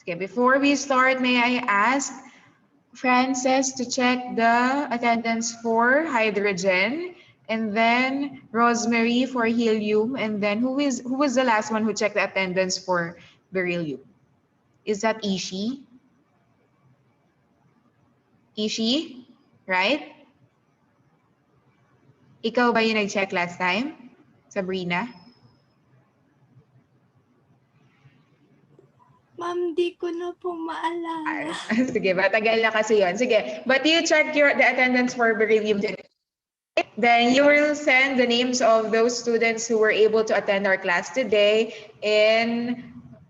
Okay, before we start, may I ask Frances to check the attendance for hydrogen, and then Rosemary for helium, and then who was the last one who checked the attendance for beryllium? Is that Ishi? Ishi, right? Ikaw ba yung nag-check last time? Sabrina? Ma'am, di ko na po maalala. Sige, matagal na kasi yun. Sige, but you check the attendance for beryllium today. Then you will send the names of those students who were able to attend our class today in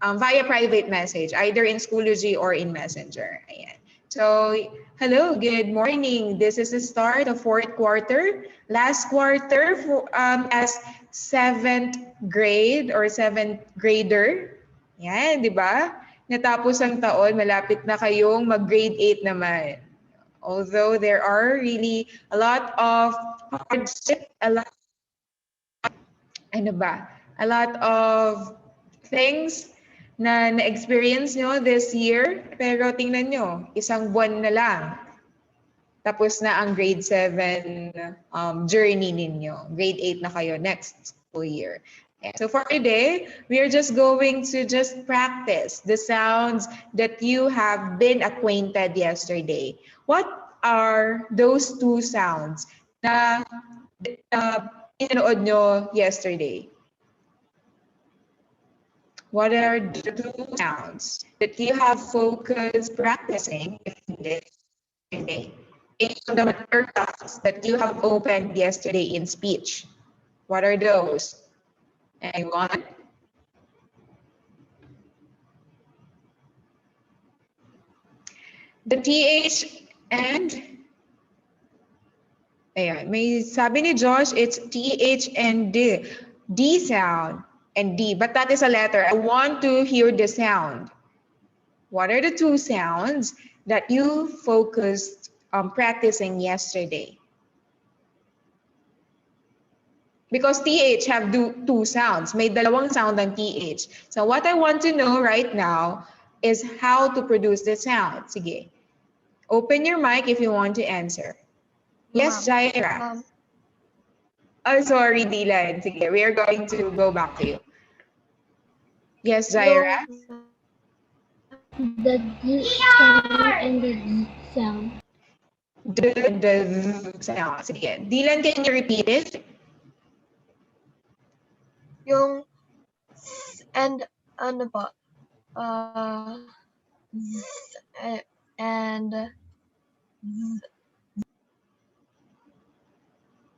via private message, either in Schoology or in Messenger. Ayan. So, hello, good morning. This is the start of fourth quarter. Last quarter for, as 7th grade or 7th grader. Yan, di ba? Natapos ang taon, malapit na kayong mag-grade 8 naman. Although there are really a lot of hardship, a lot of things na na-experience nyo this year. Pero tingnan nyo, isang buwan na lang. Tapos na ang grade 7 journey ninyo. Grade 8 na kayo next school year. So for today, we are just going to just practice the sounds that you have been acquainted yesterday. What are those two sounds na pinanood nyo yesterday? What are the two sounds that you have focused practicing yesterday? Based on the materials that you have opened yesterday in speech. What are those? Anyone? The TH and ayan, may sabi ni Josh, it's TH and D. D sound and D, but that is a letter. I want to hear the sound. What are the two sounds that you focused on practicing yesterday? Because TH have two sounds. May dalawang sound ang TH. So what I want to know right now is how to produce the sound. Sige. Open your mic if you want to answer. Yes, Jaira. Oh, sorry, Dylan. Sige, we are going to go back to you. Yes, Jaira. The D sound and the D sound. The sound. Sige. Dylan, can you repeat it? Yung and ano ba? And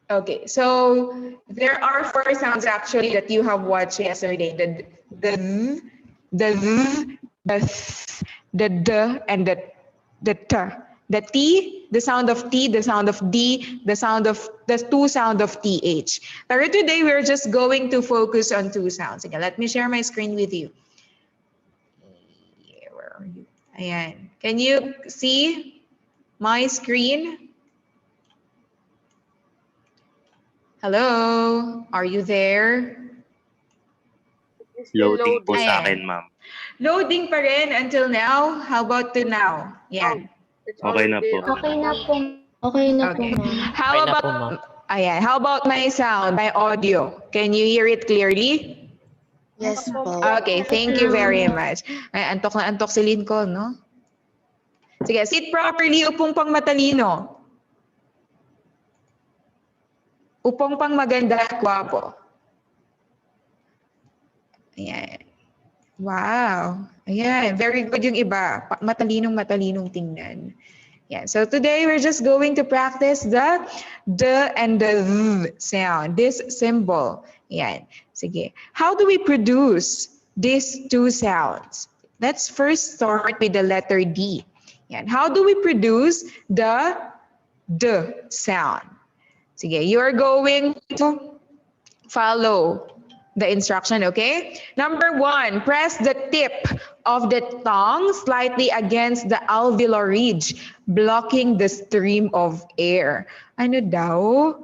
Okay, so there are four sounds actually that you have watched yesterday. The and the t. The T, the sound of T, the sound of D, the two sound of TH. Pero today we're just going to focus on two sounds. Okay, let me share my screen with you. Where are you? Ayan. Can you see my screen? Hello? Are you there? Loading po sa akin, ma'am. Loading pa rin until now? How about to now? Yan. Okay na po. Okay na po. Okay na po. Okay. How about, ayan, how about my sound, my audio? Can you hear it clearly? yes po. Okay, thank you very much. Ay, antok na antok si Lincoln, no? Sige, sit properly, upong pang matalino. Upong pang maganda at gwapo. Ayan. Wow. Ayan, very good yung iba. Matalinong tingnan. Yeah, so today we're just going to practice the and the sound, this symbol. Ayan. Sige. How do we produce these two sounds? Let's first start with the letter D. Ayan. How do we produce the D sound? Sige, you're going to follow the instruction, okay? Number 1, press the tip of the tongue slightly against the alveolar ridge, blocking the stream of air. Ano daw?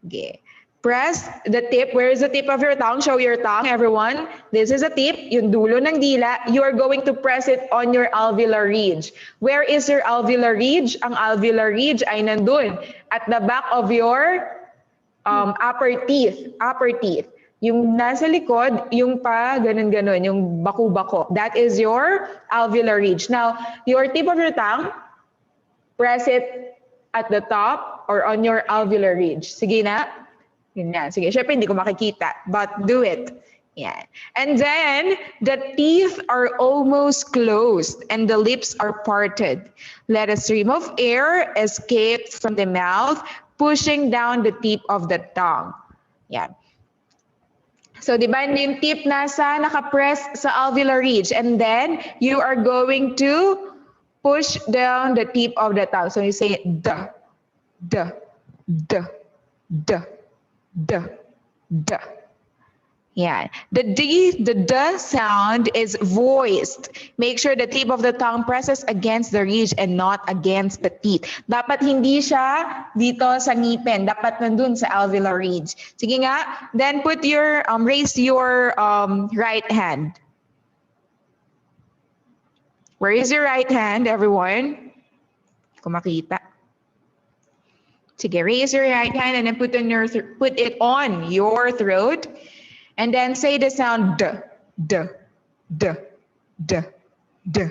Okay. Press the tip. Where is the tip of your tongue? Show your tongue, everyone. This is a tip. Yung dulo ng dila. You are going to press it on your alveolar ridge. Where is your alveolar ridge? Ang alveolar ridge ay nandun at the back of your upper teeth. Upper teeth. Yung nasa likod, yung pa, ganun-ganun, yung baku-bako. That is your alveolar ridge. Now, your tip of your tongue, press it at the top or on your alveolar ridge. Sige na. Yun yan. Sige, syempre hindi ko makikita, but do it. Yeah. And then, the teeth are almost closed and the lips are parted. Let a stream of air escape from the mouth, pushing down the tip of the tongue. Yeah. So, di ba, yung tip nasa nakapress sa alveolar ridge, and then you are going to push down the tip of the tongue. So, you say, duh, duh, duh, duh. D, D. Yeah. The D sound is voiced. Make sure the tip of the tongue presses against the ridge and not against the teeth. Dapat hindi siya dito sa ngipin. Dapat nandun sa alveolar ridge. Sige nga. Then put your, raise your right hand. Where is your right hand, everyone? Kung makita. Sige, raise your right hand and then put it on your throat, and then say the sound D, D, D, D, D,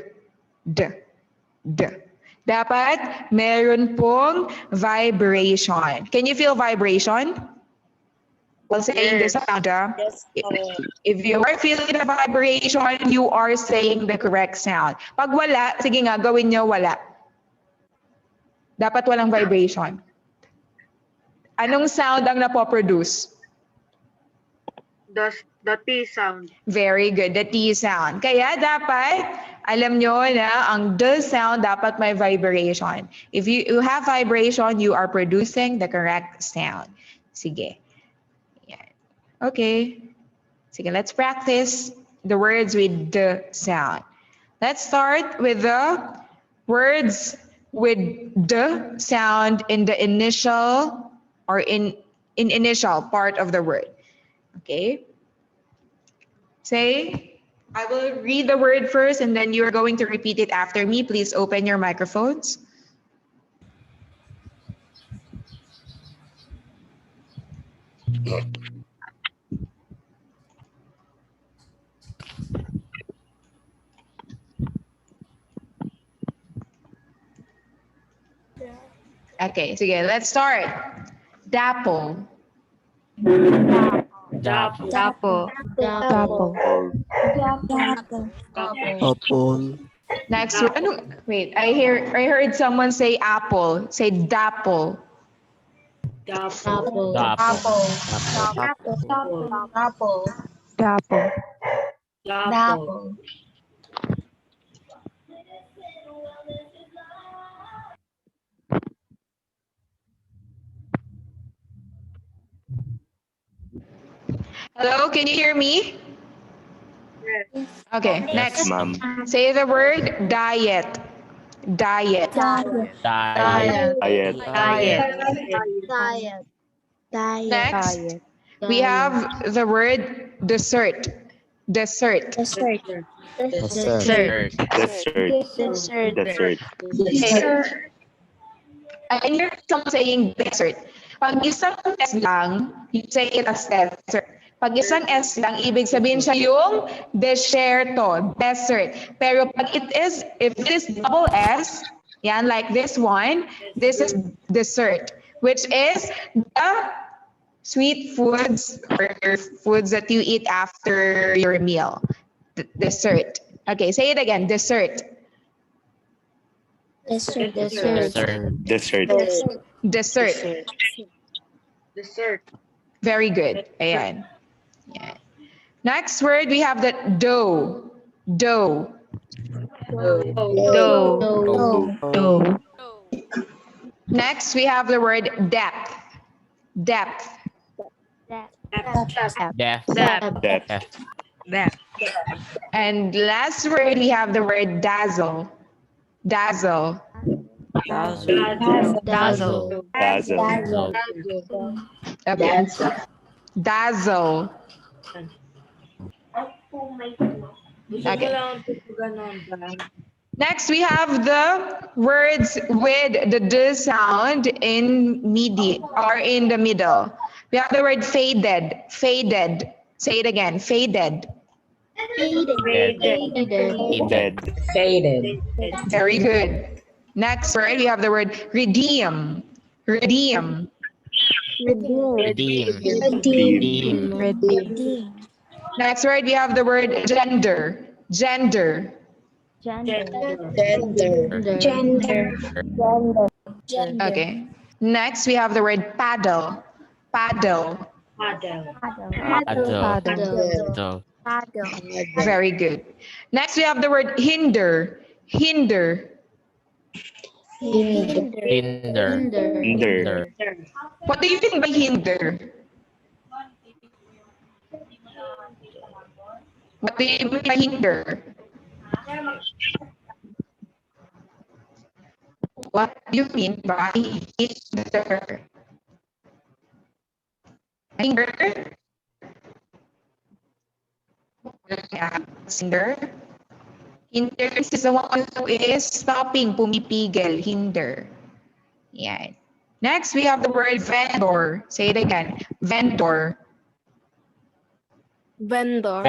D, D. Dapat meron pong vibration. Can you feel vibration? While saying the sound, Yes, if you are feeling the vibration, you are saying the correct sound. Pag wala, sige nga, gawin nyo wala. Dapat walang vibration. Anong sound ang napoproduce? The T sound. Very good, the T sound. Kaya dapat, alam nyo na ang D sound dapat may vibration. If you have vibration, you are producing the correct sound. Sige. Yan. Okay. Sige, let's practice the words with the sound. Let's start with the words with the sound in the initial or in initial part of the word. Okay? Say, I will read the word first and then you're going to repeat it after me. Please open your microphones. Okay, sige, let's start. Dapple. Dapple. Dapple. Apple. Next word. Wait, I heard someone say apple. Say dapple. Dapple. Apple. Apple. Dapple. Apple. Hello, can you hear me? Yes. Okay, Yes, next. ma'am. Say the word diet. Diet. Diet. Diet. Next, we have the word dessert. Dessert. Dessert. I hear someone saying dessert. Pag isang S lang, you say it as dessert. Pag isang S lang, ibig sabihin siya yung desierto, desert. Pero pag if it is double S, yan, like this one, this is dessert, which is the sweet foods or foods that you eat after your meal. Dessert. Okay, say it again, dessert. Dessert. Dessert. Very good. Ayan. Yeah. Next word, we have the dough. Dough. Dough. Next, we have the word depth. Depth. And last word, we have the word dazzle. Dazzle. Okay. Dazzle. Gusto ko Okay. lang ito ganon ba? Next, we have the words with the D sound in or in the middle. We have the word faded. Faded. Say it again. Faded. Dead. Faded. Very good. Next word, we have the word redeem. Redeem. Redeem. Next word, we have the word gender. Gender. Okay. Next, we have the word paddle. Paddle. Very good. Next, we have the word hinder. Hinder. Hinder. What do you mean by hinder? What do you mean by hinder? What do you mean by hinder? Hinder? Hinder? Hinder is the one who is stopping, pumipigil, hinder. Yan. Next, we have the word vendor. Say it again. Vendor. Vendor.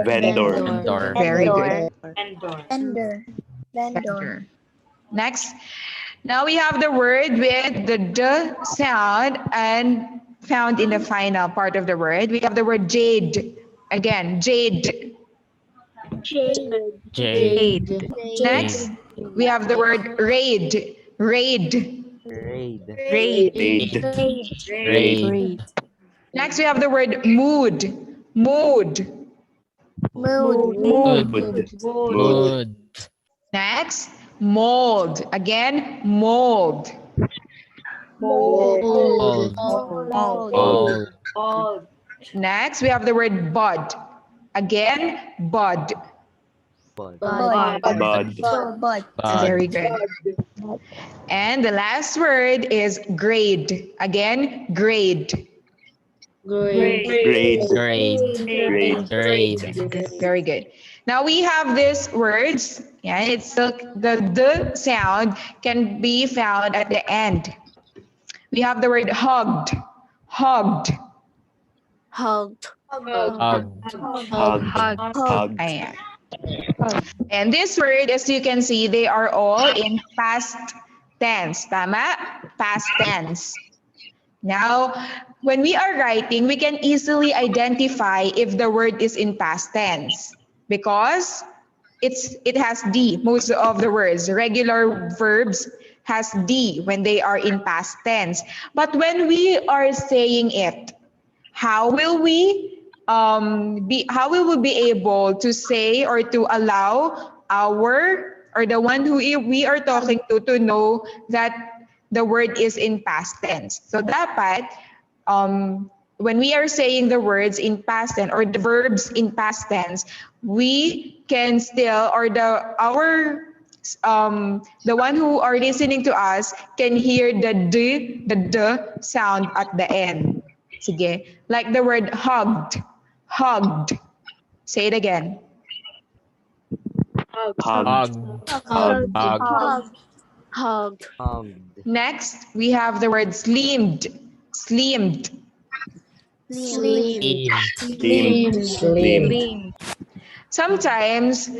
Very good. Endor. Vendor. Next, now we have the word with the D sound and found in the final part of the word. We have the word jade. Again, jade. Next, we have the word raid. Raid. Next, we have the word mood. Mood. Next, mold. Again, mold. Next, we have the word bud. Again, bud. Bud. Very good. And the last word is grade. Again, grade. Grade. Very good. Now we have these words. Yeah, it's the sound can be found at the end. We have the word hugged. Hugged. Hug. Ayan. And this word, as you can see, they are all in past tense. Tama? Past tense. Now, when we are writing, we can easily identify if the word is in past tense because it has D. Most of the words, regular verbs has D when they are in past tense. But when we are saying it, how will we be able to say or to allow the one who we are talking to know that the word is in past tense? So dapat when we are saying the words in past tense or the verbs in past tense, we can still the one who are listening to us can hear the D sound at the end. Sige. Like the word hugged. Hugged. Say it again. Next, we have the word slimmed. Slimmed. Sometimes,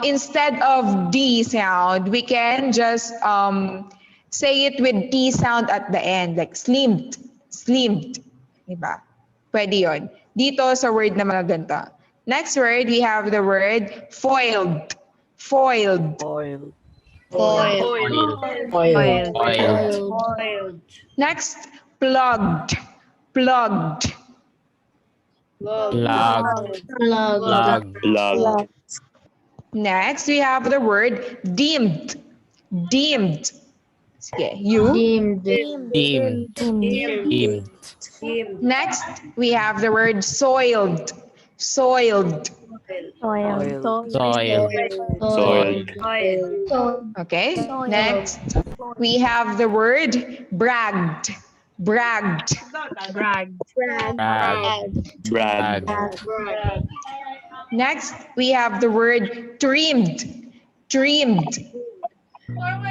instead of D sound, we can just say it with T sound at the end, like slimmed. Slimmed. Diba? Pwede yun. Dito sa word na mga ganito. Next word, we have the word foiled. Foiled. Next, plugged. Plugged. Next, we have the word deemed. Deemed. Sige, you. Next, we have the word soiled. Soiled. Okay. Next, we have the word bragged. Bragged. Brag. Brag. Brag. Brag. Next, we have the word trimmed. Trimmed.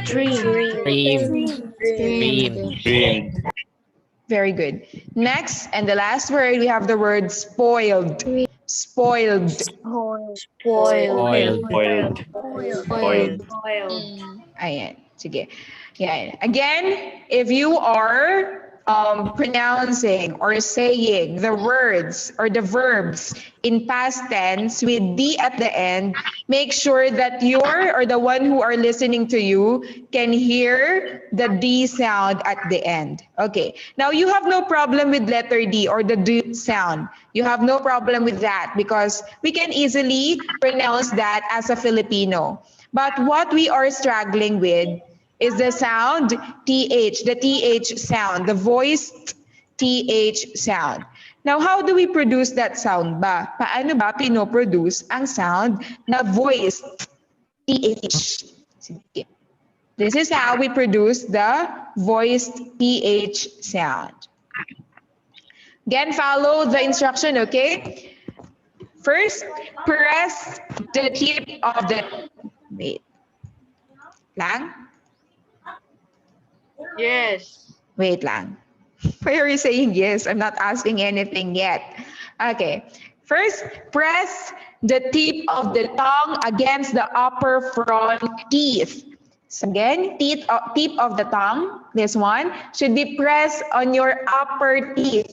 Dream. Dream. Very good. Next, and the last word, we have the word spoiled. Spoiled. Spoiled. Spoiled. Spoiled. Ayan. Sige. Yan. Again, if you are pronouncing or saying the words or the verbs in past tense with D at the end, make sure that you're or the one who are listening to you can hear the D sound at the end. Okay. Now you have no problem with letter D or the D sound. You have no problem with that because we can easily pronounce that as a Filipino. But what we are struggling with is the sound TH, the TH sound, the voiced TH sound. Now, how do we produce that sound ba? Paano ba pinoproduce ang sound na voiced TH? Sige. This is how we produce the voiced TH sound. Again, follow the instruction, okay? First, press the tip of the... Wait. Lang? Yes. Wait lang. Why are you saying yes? I'm not asking anything yet. Okay. First, press the tip of the tongue against the upper front teeth. So again, tip of the tongue, this one, should be pressed on your upper teeth.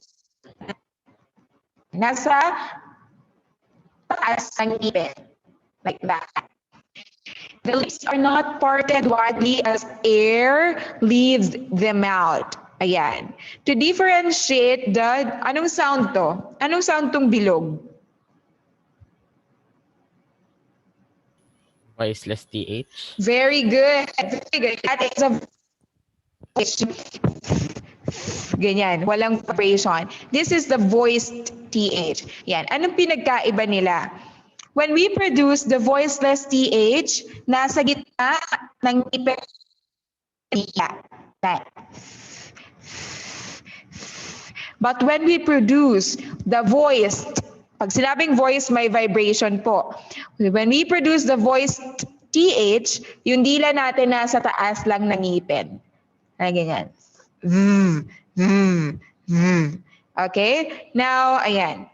Nasa taas ng ngipin. Like that. The lips are not parted widely as air leaves them out. Ayan. To differentiate the, anong sound to? Anong sound tong bilog? Voiceless TH. Very good. Very good. That is a ganyan, walang vibration. This is the voiced TH. Yan. Anong pinagkaiba nila? When we produce the voiceless TH, nasa gitna ng ngipin. But when we produce the voiced, pag sinabing voice, may vibration po. When we produce the voiced TH, yung dila natin nasa taas lang ng ngipin. Ay, ganyan. Okay? Now, ayan.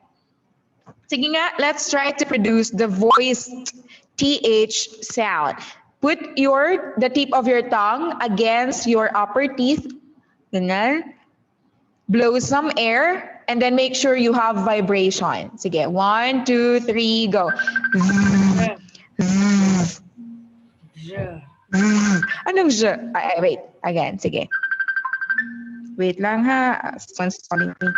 Sige nga, let's try to produce the voiced TH sound. Put the tip of your tongue against your upper teeth. Ganyan. Blow some air and then make sure you have vibration. Sige, 1, 2, 3, go. Anong j? Wait, again, sige. Wait lang ha. Someone's calling me.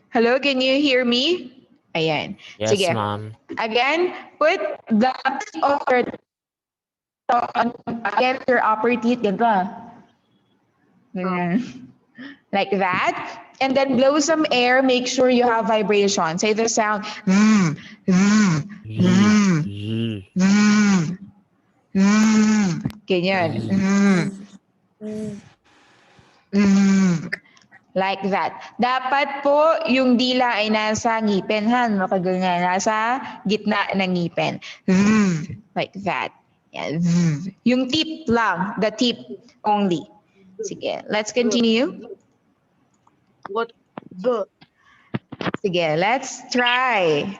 Hello, can you hear me? Ayan. Yes, Sige. ma'am. Again, put the tip of your tongue against your upper teeth. Ganito. Ganyan. Like that. And then blow some air. Make sure you have vibration. Say the sound. Ganyan. Like that. Dapat po yung dila ay nasa ngipin, ha? Makaganyan. Nasa gitna ng ngipin. Like that. Yan. Yung tip lang. The tip only. Sige. Let's continue. What? The. Sige. Let's try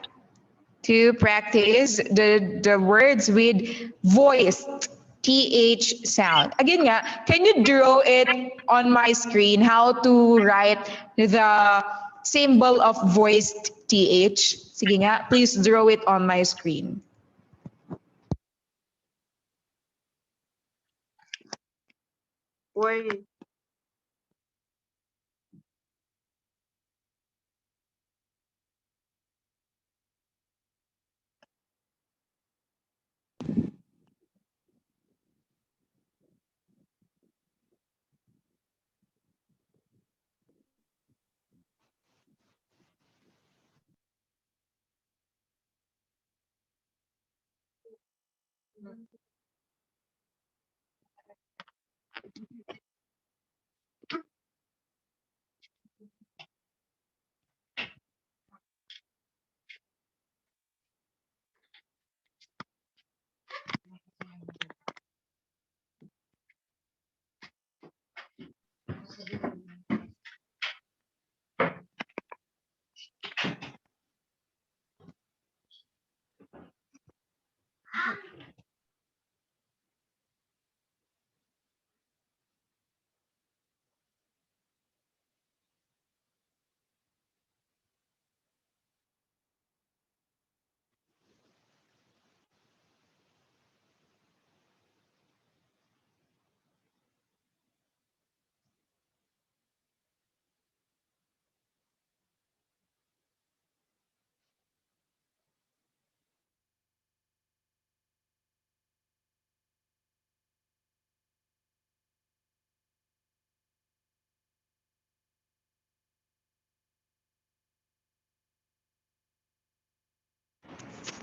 to practice the words with voiced TH sound. Again nga, can you draw it on my screen how to write the symbol of voiced TH? Sige nga, please draw it on my screen. Why?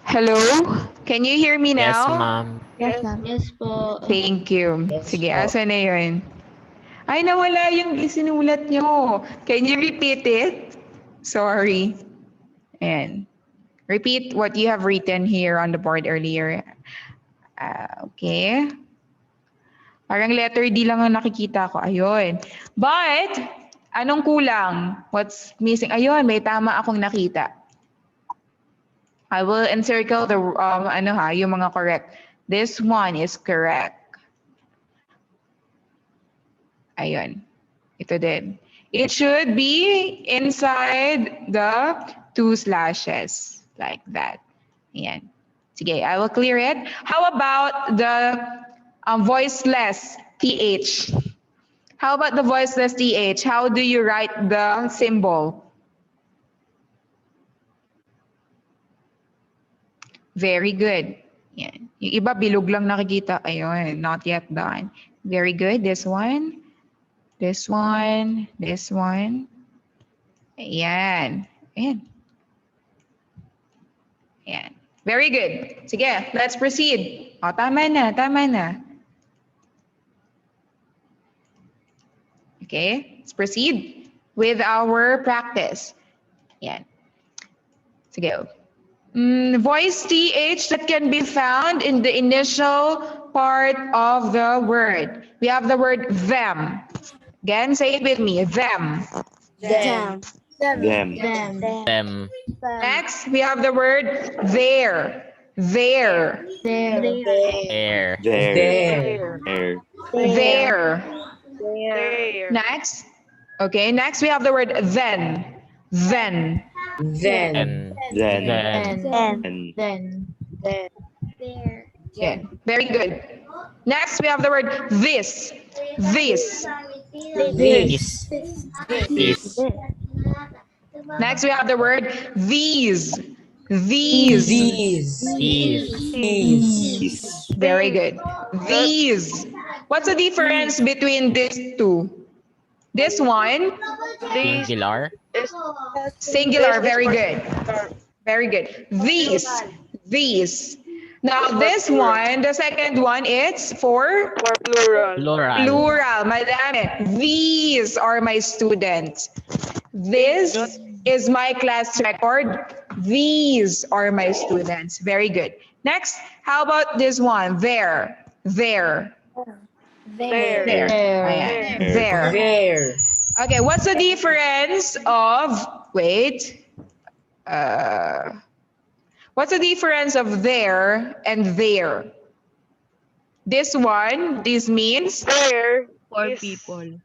Hello? Can you hear me Yes, now? ma'am. Yes, ma'am. Yes po. Thank you. Yes Sige, po. asa na yun? Ay, nawala yung isinulat nyo. Can you repeat it? Sorry. Ayan. Repeat what you have written here on the board earlier. Okay. Parang letter D lang ang nakikita ko. Ayun. But, anong kulang? What's missing? Ayun, may tama akong nakita. I will encircle the, yung mga correct. This one is correct. Ayun. Ito din. It should be inside the 2 slashes. Like that. Ayan. Sige, I will clear it. How about the voiceless TH? How about the voiceless TH? How do you write the symbol? Very good. Yan. Yung iba, bilog lang nakikita. Ayun, not yet done. Very good. This one. This one. This one. Ayan. Ayan. Ayan. Very good. Sige, let's proceed. O, tama na, tama na. Okay, let's proceed with our practice. Ayan. Sige. Voice TH that can be found in the initial part of the word. We have the word them. Again, say it with me, them. Them. Them. Them. Next, we have the word there. There. There. Air. There. There. There. Next. Okay, next we have the word then. Then. Then. And Then. then. Then. There. Yeah, very good. Next, we have the word this. This. This. This. Next, we have the word these. These. These. These. These. Very good. These. What's the difference between these two? This one, Singular. singular. Very good. Very good. These. Now, this one, the second one, it's for For plural. Plural. plural. Madami. These are my students. This is my class record. These are my students. Very good. Next, how about this one? There. There. There. Ayan. There. There. Okay, what's the difference of, wait. What's the difference of there and there? This one, this means, There. For is- people.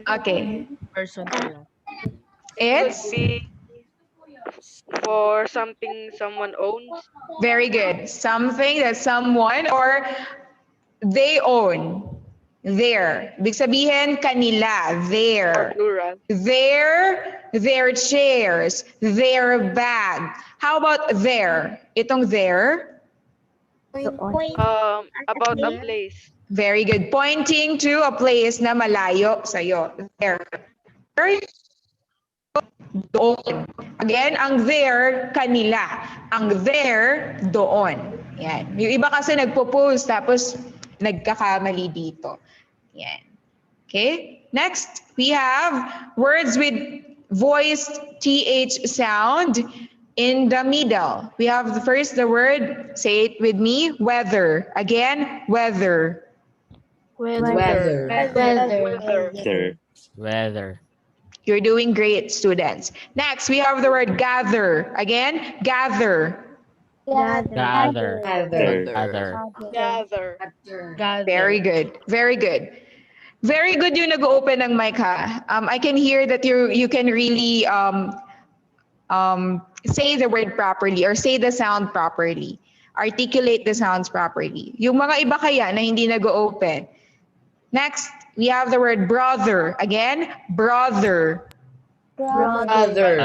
okay, Person pala. Could it's be for something someone owns. very good. Something that someone or they own. There. Ibig sabihin, kanila. For There. plural. Their chairs. Their bag. How about there? Itong there. About a place. Very good. Pointing to a place na malayo sa'yo. There. Doon. Again, ang there, kanila. Ang there, doon. Yan. Yung iba kasi nagpo-post tapos nagkakamali dito. Yan. Okay? Next, we have words with voiced TH sound in the middle. We have first the word, say it with me, weather. Again, weather. Weather. Weather. You're doing great, students. Next, we have the word gather. Again, gather. Gather. Gather. Gather. Very good. Very good. Very good yung nag-open ng mic ha. I can hear that you can really say the word properly or say the sound properly. Articulate the sounds properly. Yung mga iba kaya na hindi nag-open. Next, we have the word brother. Again, brother. Brother.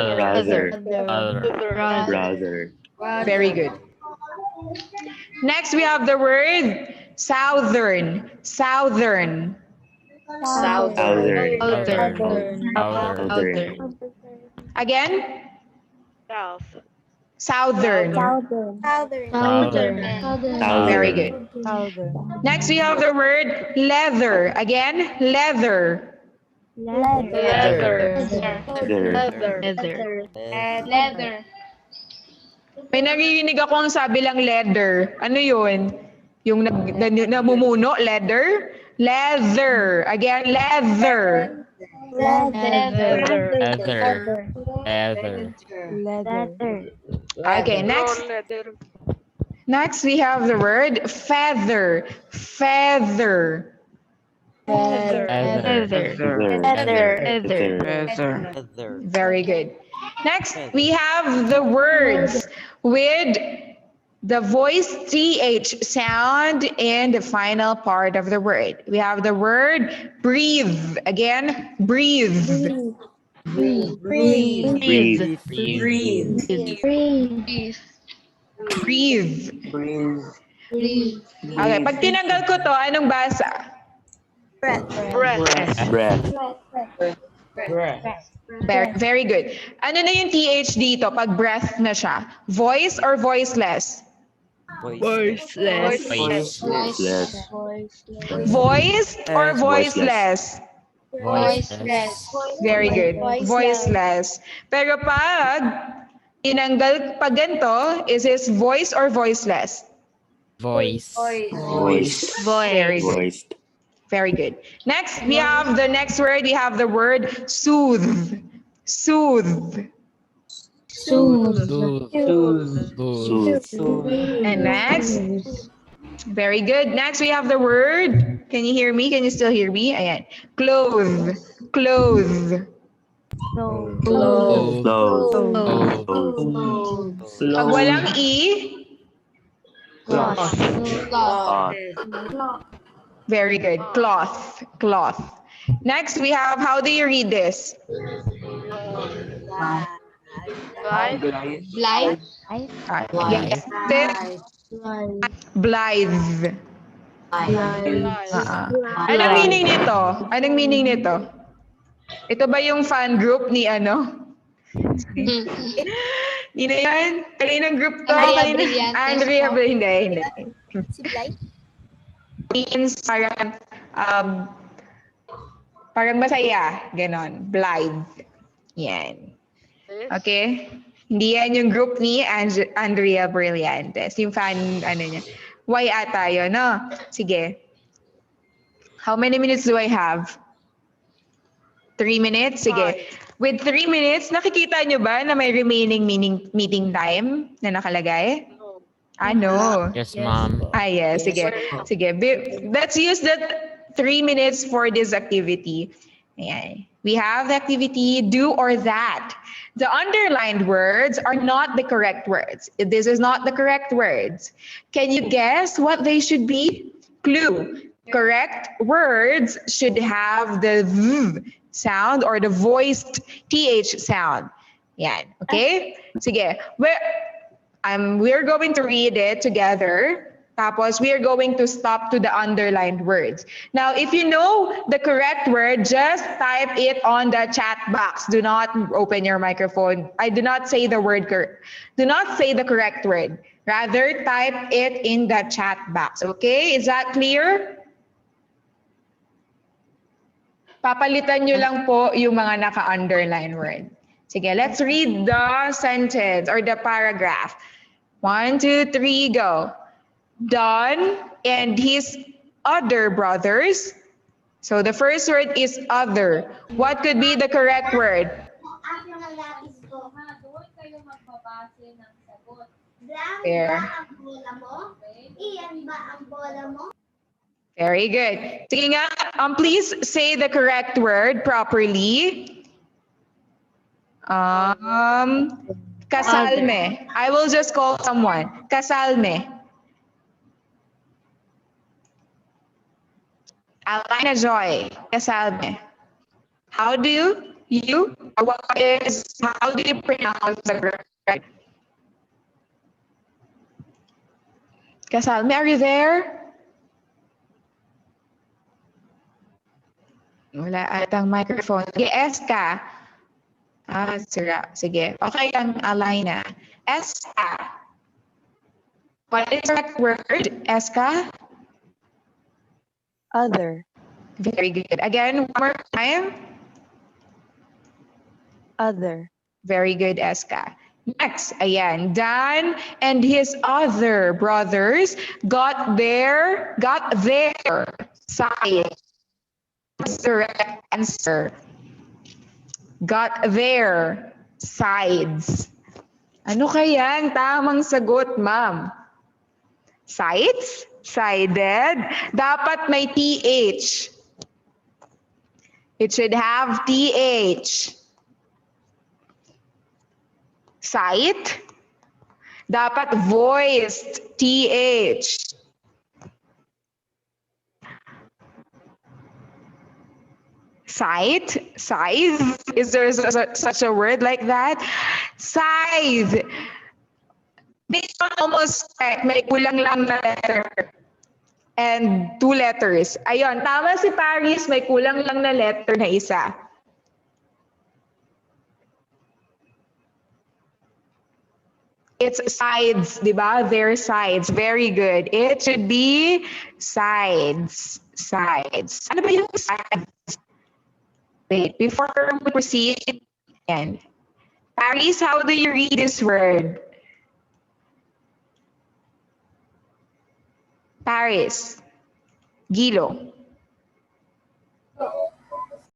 Brother. Very good. Next, we have the word southern. Southern. Southern. Again, South. southern. Very good. Next, we have the word leather. Again, leather. May naririnig akong sabi lang leather. Ano yun? Yung namumuno, leather? Leather. Again, leather. Okay, next. Leather. Next, we have the word feather. Feather. Very good. Next, we have the words with the voice TH sound in the final part of the word. We have the word breathe. Again, breathe. Breathe. Okay, pag tinanggal ko to, anong basa? Breath. Very good. Ano na yung TH dito pag breath na siya? Voice or voiceless? Voiceless. Voiced or voiceless? Very good. Voiceless. Pero pag tinanggal pag ganito, is this voice or voiceless? Voice. Very good. Very good. Next, we have the next word. We have the word soothe. Soothe. And next, very good. Next, we have the word. Can you hear me? Can you still hear me? Ayan. Clothe. Clothe. Pag walang E, very good. Cloth. Cloth. Next, we have, how do you read this? Blind. Yes. Blithe. Anong meaning nito? Anong meaning nito? Ito ba yung fan group ni ano? Hindi na yan? Kaninang group to? Andrea Brilliante. Hindi. Means parang masaya. Ganon. Blithe. Yan. Okay? Hindi yan yung group ni Andrea Brillantes. Yung fan, ano niya. Why ata yun, no? Sige. How many minutes do I have? 3 minutes? Sige. With 3 minutes, nakikita nyo ba na may remaining meeting time na nakalagay? No. Yes, ma'am. Yes. Sige. Sige. Let's use that 3 minutes for this activity. Ayan. We have the activity do or that. The underlined words are not the correct words. This is not the correct words. Can you guess what they should be? Clue. Correct words should have the V sound or the voiced TH sound. Yan. Okay? Sige. We're going to read it together. Tapos, we are going to stop to the underlined words. Now, if you know the correct word, just type it on the chat box. Do not open your microphone. I do not say the word do not say the correct word. Rather, type it in the chat box. Okay? Is that clear? Papalitan nyo lang po yung mga naka-underline word. Sige, let's read the sentence or the paragraph. 1, 2, 3, go. Don and his other brothers. So the first word is other. What could be the correct word? There. Very good. Sige nga, please say the correct word properly. Kasalme. I will just call someone. Kasalme. Alina Joy. Kasalme. How do you how do you pronounce the correct? Kasalme, are you there? Wala atang microphone. Sige, Eska. Sira. Sige. Okay lang, Alina. Eska. What is the correct word, Eska? Other. Very good. Again, one more time. Other. Very good, Eska. Next, ayan, Dan and his other brothers got their side. That's the correct answer. Got their sides. Ano kaya ang tamang sagot, ma'am? Sides? Sided? Dapat may TH. It should have TH. Sight? Dapat voiced. TH. Sight? Scythe? Is there such a word like that? Scythe. This one almost may kulang lang na letter. And 2 letters. Ayun, tama si Paris, may kulang lang na letter na isa. It's sides, di ba? Their sides. Very good. It should be sides. Sides. Ano ba yung sides? Wait, before we proceed, again. Paris, how do you read this word? Paris. Gilo.